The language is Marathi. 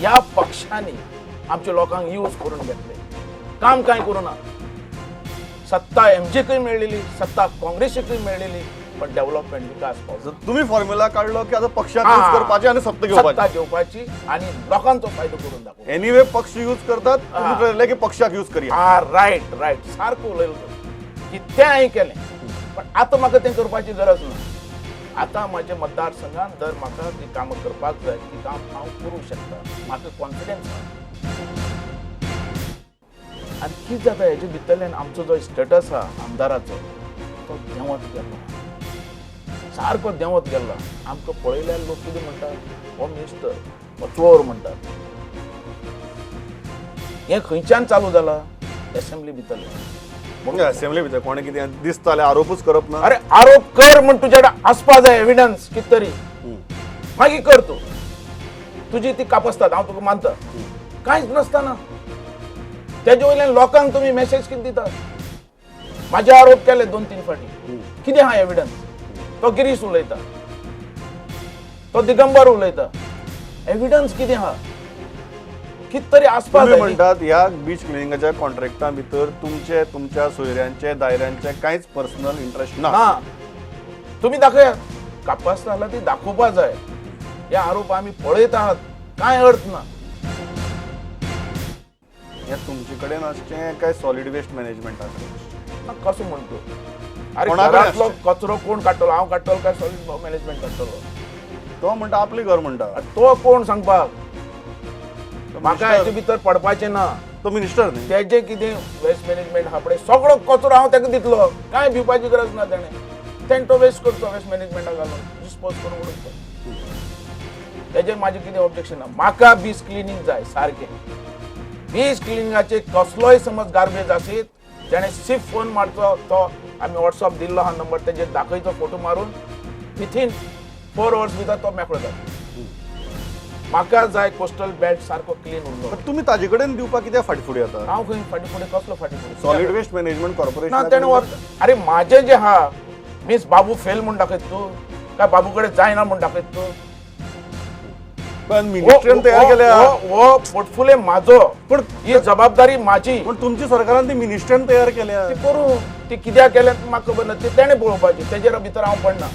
ह्या पक्षांनी आमच्या लोकांक यूज करून घेतले, काम काय करूना. सत्ता एमजेकूय मेळलेली, सत्ता काँग्रेसीकूय मेळलेली, पण डेव्हलपमेंट विकास पावसा. तुम्ही फॉर्म्युला काढलो की आता पक्षाक यूज करपाचे आणि सत्ता घेवपाची आणि लोकांचो फायदो करून दाखोवपाचो. एनिवे पक्ष यूज करतात, तुम्ही ठरले की पक्षाक यूज करूया. रायट रायट सारको उलयलो की तें हांवें केलें, पण आतां म्हाका तें करपाची गरज ना. आतां म्हाज्या मतदारसंघात जर म्हाका ती कामां करपाक जाय, ती काम हांव करूंक शकता, म्हाका कॉन्फिडन्स आसा. आनी कितें जाता हेजे भितरल्यान आमचो जो स्टेटस आहा आमदाराचो तो देंवत गेलो, सारको देंवत गेलो. आमकां पळयल्यार लोक कितें म्हणटात, हो मिनिस्टर हो चोर म्हणटात. हें खंयच्यान चालू जालां? असेंब्ली भितरल्यान. असेंब्ली भितर कोणे कितें दिसताले आरोपूच करप ना. अरे आरोप कर म्हण तुझ्या कडेन आसपा जाय एविडन्स कित तरी, मागीर कर तूं. तुजी ती कापसतात, हांव तुका मानता. कांयच नासतना तेजे वयल्यान लोकांक तुमी मेसेज कितें दितात? म्हाजे आरोप केले 2-3 फाटी, कितें आहा एविडन्स? तो गिरीश उलयता, तो दिगंबर उलयता, एविडन्स कितें आहा? कित तरी आसपा जाय. म्हणटात ह्या बीच क्लिनिंगाच्या कॉन्ट्रॅक्टा भितर तुमच्या सोयऱ्यांचे दायऱ्यांचे कांयच पर्सनल इंटरेस्ट ना. तुम्ही दाखयात, कापास जाल्यार ती दाखोवपा जाय. हे आरोप आमी पळयत आहात, कांय अर्थ ना. हे तुमचे कडेन आसचें काय सॉलिड वेस्ट मॅनेजमेंट आसा? कसो म्हणतो? अरे घरांतलो कचरो कोण काडटलो? हांव काडटलो काय सॉलिड मॅनेजमेंट काडटलो? तो म्हणटा आपले घर म्हणटा. तो कोण सांगपाक? म्हाका हेजे भितर पडपाचें ना. तो मिनिस्टर न्ही. तेजे कितें वेस्ट मॅनेजमेंट आहा पळय, सगळो कचरो हांव ताका दितलो, कांय भिवपाची गरज ना. तेणें तो वेस्ट करचो, वेस्ट मॅनेजमेंटाक घालून डिस्पोज करून उडोवचो. तेजेर म्हाजें कितें ऑब्जेक्शन ना. म्हाका बीच क्लिनींग जाय सारकें. बीच क्लिनिंगाचे कसलोय समज गार्बेज आसीत, जेणे सिर्फ फोन मारचो, तो आमी व्हॉट्सअप दिल्लो हा नंबर, तेजेर दाखयचो फोटो मारून विथीन 4 hours भितर तो मेकळो जाता. म्हाका जाय कोस्टल बेल्ट सारको क्लीन उरलो. तुम्ही ताजे कडेन दिवपाक कित्याक फाटीफुडें जाता? हांव खंय फाटीफुडें कसलो फाटीफुडें? सॉलिड वेस्ट मॅनेजमेंट ना कॉर्पोरेशन तेणें अरे म्हाजें जें आहा, मीस बाबू फेल म्हूण दाखयत तूं, काय बाबू कडेन जायना म्हूण दाखयत तूं? पण मिनिस्ट्रीन तयार केल्या. हो पोर्टफोलियो म्हाजो, पण ही जबाबदारी म्हाजी. पण तुमच्या सरकारान ती मिनिस्ट्रीन तयार केल्या. ती करूं, ती कित्याक केल्यात म्हाका खबर ना. ती तेणें पळोवपाची, तेजेर भितर हांव पडना.